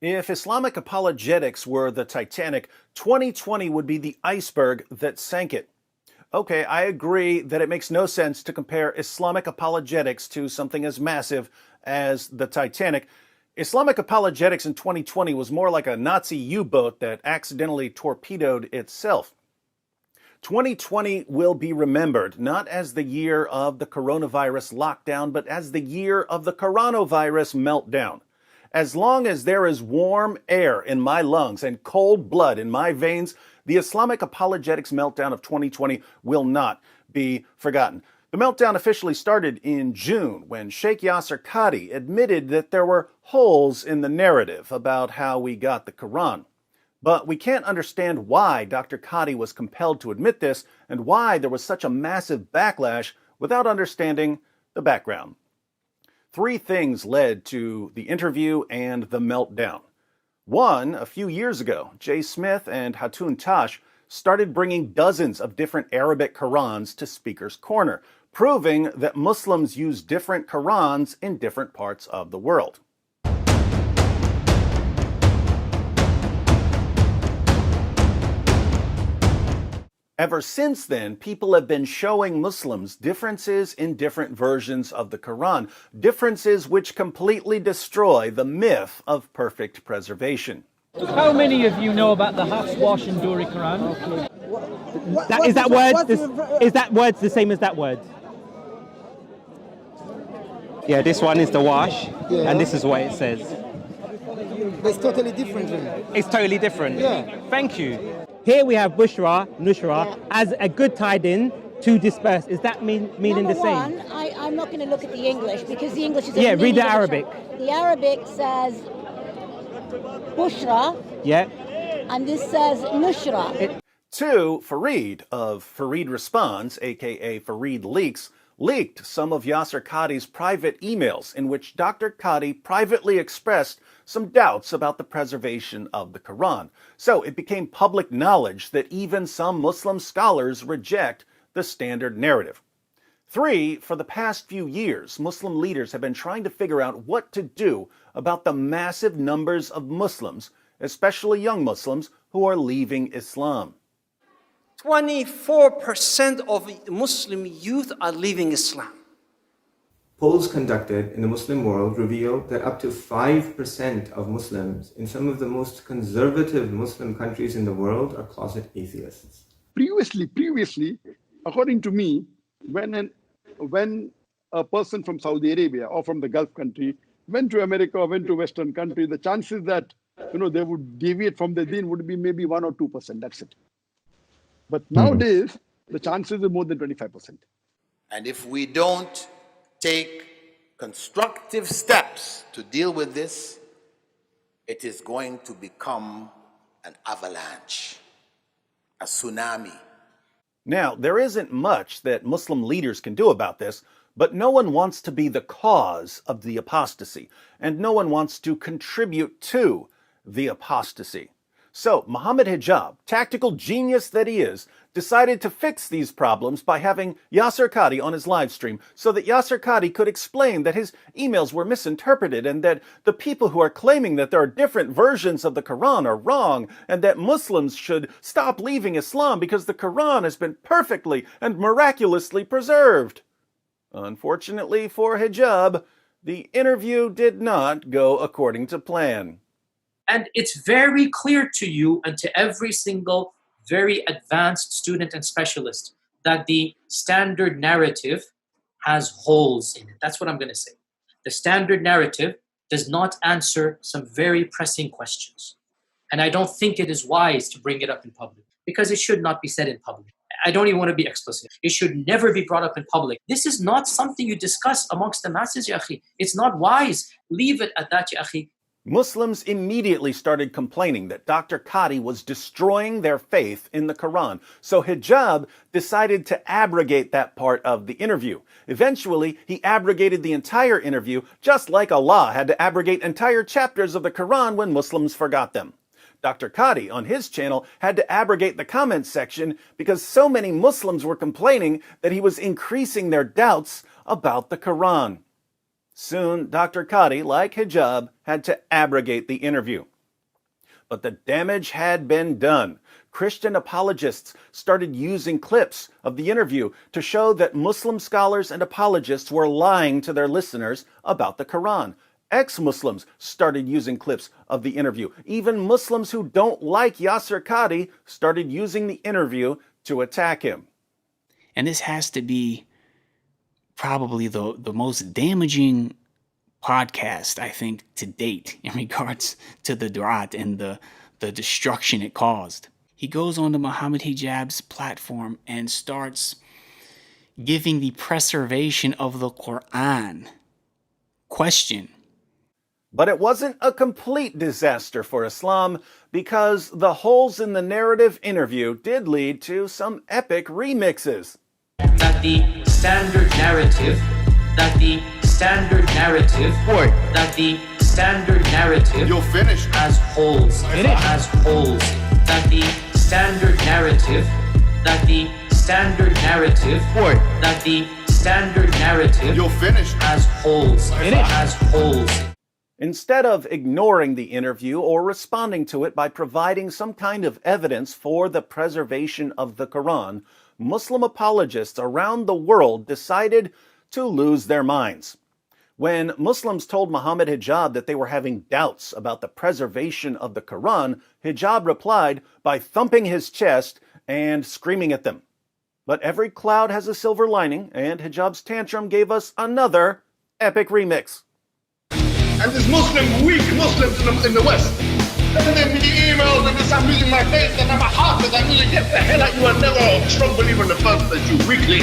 If Islamic apologetics were the Titanic, 2020 would be the iceberg that sank it. Okay, I agree that it makes no sense to compare Islamic apologetics to something as massive as the Titanic. Islamic apologetics in 2020 was more like a Nazi U-boat that accidentally torpedoed itself. 2020 will be remembered not as the year of the coronavirus lockdown, but as the year of the coronavirus meltdown. As long as there is warm air in my lungs and cold blood in my veins, the Islamic apologetics meltdown of 2020 will not be forgotten. The meltdown officially started in June when Sheikh Yasir Qadhi admitted that there were holes in the narrative about how we got the Quran. But we can't understand why Dr. Qadhi was compelled to admit this and why there was such a massive backlash without understanding the background. Three things led to the interview and the meltdown. One, a few years ago, Jay Smith and Hatun Tash started bringing dozens of different Arabic Qurans to Speaker's Corner, proving that Muslims use different Qurans in different parts of the world. Ever since then, people have been showing Muslims differences in different versions of the Quran, differences which completely destroy the myth of perfect preservation. How many of you know about the Hafs, Wash and Duri Quran? Is that word the same as that word? Yeah, this one is the wash, yeah. And this is what it says. But it's totally different. It's totally different. Yeah. Thank you. Here we have Bushra, Nushra, as a good tied-in to disperse. Is that meaning the same? Number one, I'm not going to look at the English because the English is... Yeah, read the Arabic. The Arabic says Bushra. Yeah. And this says Nushra. Two, Farid of Farid Responds, aka Farid Leaks, leaked some of Yasir Qadhi's private emails in which Dr. Qadhi privately expressed some doubts about the preservation of the Quran. So it became public knowledge that even some Muslim scholars reject the standard narrative. Three, for the past few years, Muslim leaders have been trying to figure out what to do about the massive numbers of Muslims, especially young Muslims, who are leaving Islam. 24% of Muslim youth are leaving Islam. Polls conducted in the Muslim world reveal that up to 5% of Muslims in some of the most conservative Muslim countries in the world are closet atheists. Previously, according to me, when a person from Saudi Arabia or from the Gulf country went to America or went to Western country, the chances that they would deviate from the deen would be maybe 1 or 2%. That's it. But nowadays, the chances are more than 25%. And if we don't take constructive steps to deal with this, it is going to become an avalanche, a tsunami. Now, there isn't much that Muslim leaders can do about this, but no one wants to be the cause of the apostasy, and no one wants to contribute to the apostasy. So, Mohammed Hijab, tactical genius that he is, decided to fix these problems by having Yasir Qadhi on his live stream so that Yasir Qadhi could explain that his emails were misinterpreted and that the people who are claiming that there are different versions of the Quran are wrong and that Muslims should stop leaving Islam because the Quran has been perfectly and miraculously preserved. Unfortunately for Hijab, the interview did not go according to plan. And it's very clear to you and to every single very advanced student and specialist that the standard narrative has holes in it. That's what I'm going to say. The standard narrative does not answer some very pressing questions. And I don't think it is wise to bring it up in public because it should not be said in public. I don't even want to be explicit. It should never be brought up in public. This is not something you discuss amongst the masses, ya akhi. It's not wise. Leave it at that, ya akhi. Muslims immediately started complaining that Dr. Qadhi was destroying their faith in the Quran, so Hijab decided to abrogate that part of the interview. Eventually, he abrogated the entire interview, just like Allah had to abrogate entire chapters of the Quran when Muslims forgot them. Dr. Qadhi, on his channel, had to abrogate the comments section because so many Muslims were complaining that he was increasing their doubts about the Quran. Soon, Dr. Qadhi, like Hijab, had to abrogate the interview. But the damage had been done. Christian apologists started using clips of the interview to show that Muslim scholars and apologists were lying to their listeners about the Quran. Ex-Muslims started using clips of the interview. Even Muslims who don't like Yasir Qadhi started using the interview to attack him. And this has to be probably the most damaging podcast, I think, to date in regards to the Durat and the destruction it caused. He goes on to Mohammed Hijab's platform and starts giving the preservation of the Quran question. But it wasn't a complete disaster for Islam, because the holes in the narrative interview did lead to some epic remixes. That the standard narrative You'll finish. has holes. It has holes. That the standard narrative You'll finish. has holes. It has holes. Instead of ignoring the interview or responding to it by providing some kind of evidence for the preservation of the Quran, Muslim apologists around the world decided to lose their minds. When Muslims told Mohammed Hijab that they were having doubts about the preservation of the Quran, Hijab replied by thumping his chest and screaming at them. But every cloud has a silver lining, and Hijab's tantrum gave us another epic remix. And there's weak Muslims in the West. Sending me emails and this, I'm losing my faith and I'm a heart and I'm losing, get the hell out, you are never a strong believer in the first place, you weakling.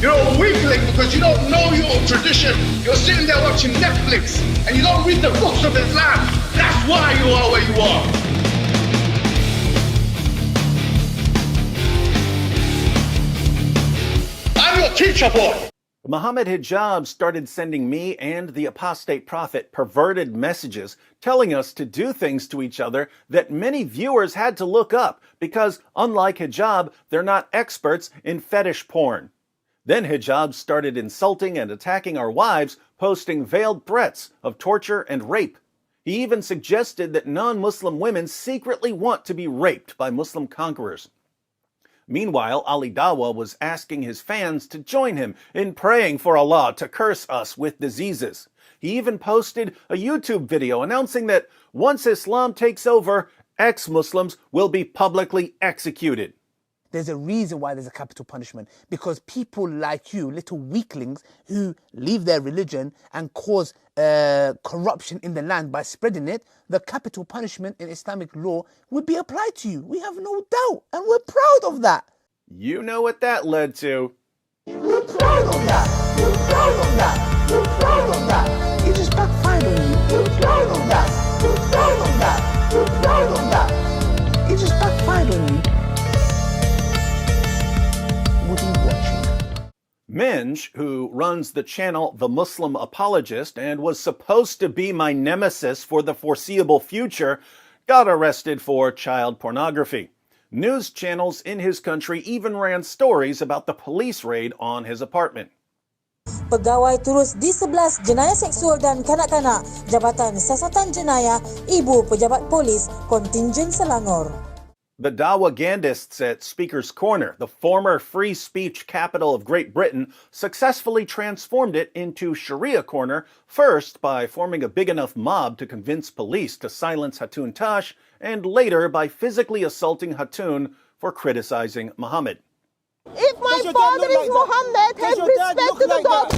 You're a weakling because you don't know your tradition. You're sitting there watching Netflix and you don't read the books of Islam. That's why you are where you are. I'm your teacher, boy. Mohammed Hijab started sending me and the apostate prophet perverted messages telling us to do things to each other that many viewers had to look up because, unlike Hijab, they're not experts in fetish porn. Then Hijab started insulting and attacking our wives, posting veiled threats of torture and rape. He even suggested that non-Muslim women secretly want to be raped by Muslim conquerors. Meanwhile, Ali Dawah was asking his fans to join him in praying for Allah to curse us with diseases. He even posted a YouTube video announcing that once Islam takes over, ex-Muslims will be publicly executed. There's a reason why there's a capital punishment, because people like you, little weaklings who leave their religion and cause corruption in the land by spreading it, the capital punishment in Islamic law would be applied to you. We have no doubt, and we're proud of that. You know what that led to. We're proud of that. We're proud of that. We're proud of that. It just backfired on you. We're proud of that. We're proud of that. We're proud of that. It just backfired on you. What are you watching? MENJ, who runs the channel The Muslim Apologist and was supposed to be my nemesis for the foreseeable future, got arrested for child pornography. News channels in his country even ran stories about the police raid on his apartment. Pegawai turus di-11 jenayah seksual dan kanak-kanak, Jabatan Siasatan Jenayah, Ibu Pejabat Polis, Kontingen Selangor. The Dawagandists at Speaker's Corner, the former free speech capital of Great Britain, successfully transformed it into Sharia Corner, first by forming a big enough mob to convince police to silence Hatun Tash, and later by physically assaulting Hatun for criticizing Muhammad. If my father is Muhammad, have respect to the dog.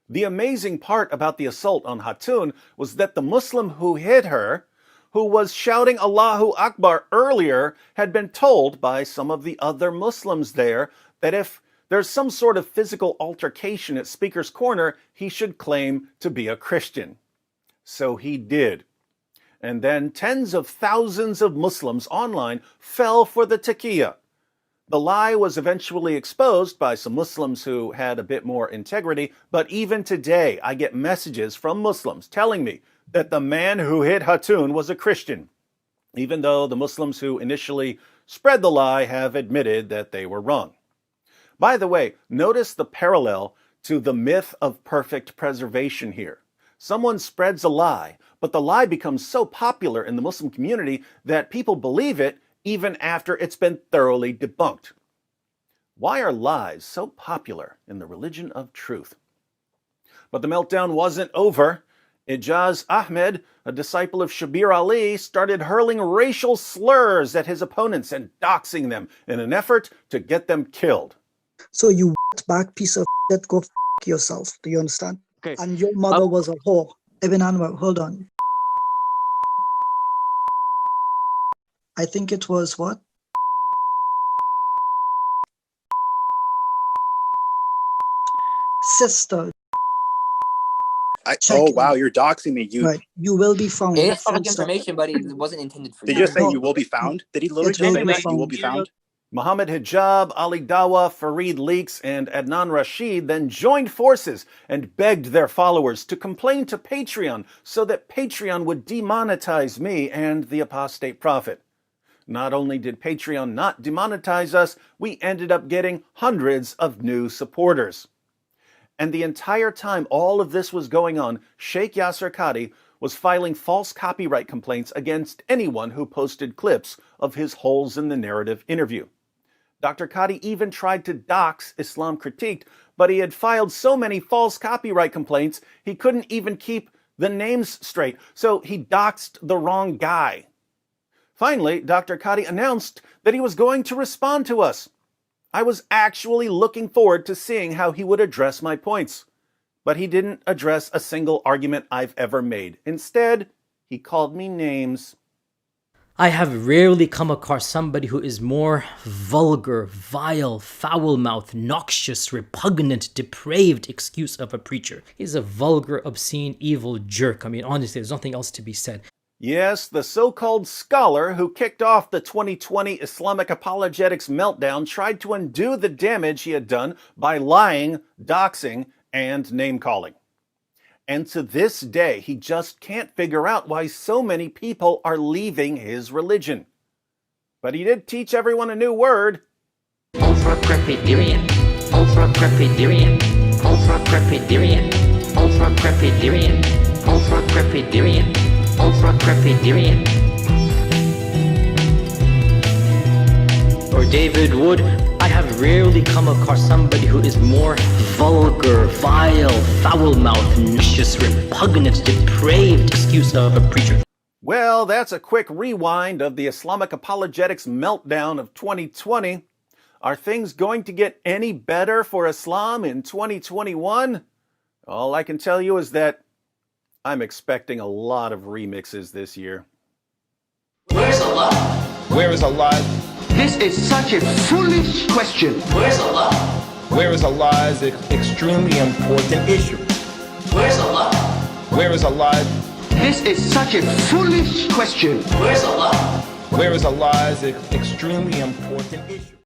The amazing part about the assault on Hatun was that the Muslim who hit her, who was shouting Allahu Akbar earlier, had been told by some of the other Muslims there that if there's some sort of physical altercation at Speaker's Corner, he should claim to be a Christian. So he did. And then tens of thousands of Muslims online fell for the taqiyya. The lie was eventually exposed by some Muslims who had a bit more integrity, but even today I get messages from Muslims telling me that the man who hit Hatun was a Christian, even though the Muslims who initially spread the lie have admitted that they were wrong. By the way, notice the parallel to the myth of perfect preservation here. Someone spreads a lie, but the lie becomes so popular in the Muslim community that people believe it even after it's been thoroughly debunked. Why are lies so popular in the religion of truth? But the meltdown wasn't over. Ijaz Ahmad, a disciple of Shabir Ali, started hurling racial slurs at his opponents and doxing them in an effort to get them killed. So you back piece of shit, go yourself. Do you understand? Okay. And your mother was a whore. Ibn Anwar, hold on. I think it was what? Sister. Oh wow, you're doxing me. Right. You will be found. It is public information, but it wasn't intended for Did you just say you will be found? Did he literally just say that you will be found? Mohammed Hijab, Ali Dawah, Farid Leaks, and Adnan Rashid then joined forces and begged their followers to complain to Patreon so that Patreon would demonetize me and the apostate prophet. Not only did Patreon not demonetize us, we ended up getting hundreds of new supporters. And the entire time all of this was going on, Sheikh Yasir Qadhi was filing false copyright complaints against anyone who posted clips of his holes in the narrative interview. Dr. Qadhi even tried to dox Islam Critiqued, but he had filed so many false copyright complaints he couldn't even keep the names straight, so he doxed the wrong guy. Finally, Dr. Qadhi announced that he was going to respond to us. I was actually looking forward to seeing how he would address my points. But he didn't address a single argument I've ever made. Instead, he called me names. I have rarely come across somebody who is more vulgar, vile, foul-mouthed, noxious, repugnant, depraved excuse of a preacher. He's a vulgar, obscene, evil jerk. I mean, honestly, there's nothing else to be said. Yes, the so-called scholar who kicked off the 2020 Islamic Apologetics meltdown tried to undo the damage he had done by lying, doxing, and name-calling. And to this day, he just can't figure out why so many people are leaving his religion. But he did teach everyone a new word. Ultra-crepidarian, ultra-crepidarian, ultra-crepidarian, ultra-crepidarian, ultra-crepidarian, ultra-crepidarian. Or David Wood, I have rarely come across somebody who is more vulgar, vile, foul-mouthed, vicious, repugnant, depraved excuse of a preacher. Well, that's a quick rewind of the Islamic Apologetics meltdown of 2020. Are things going to get any better for Islam in 2021? All I can tell you is that I'm expecting a lot of remixes this year. Where's Allah? Where is Allah? This is such a foolish question. Where's Allah? Where is Allah is an extremely important issue. Where's Allah? Where is Allah? This is such a foolish question. Where's Allah? Where is Allah is an extremely important issue.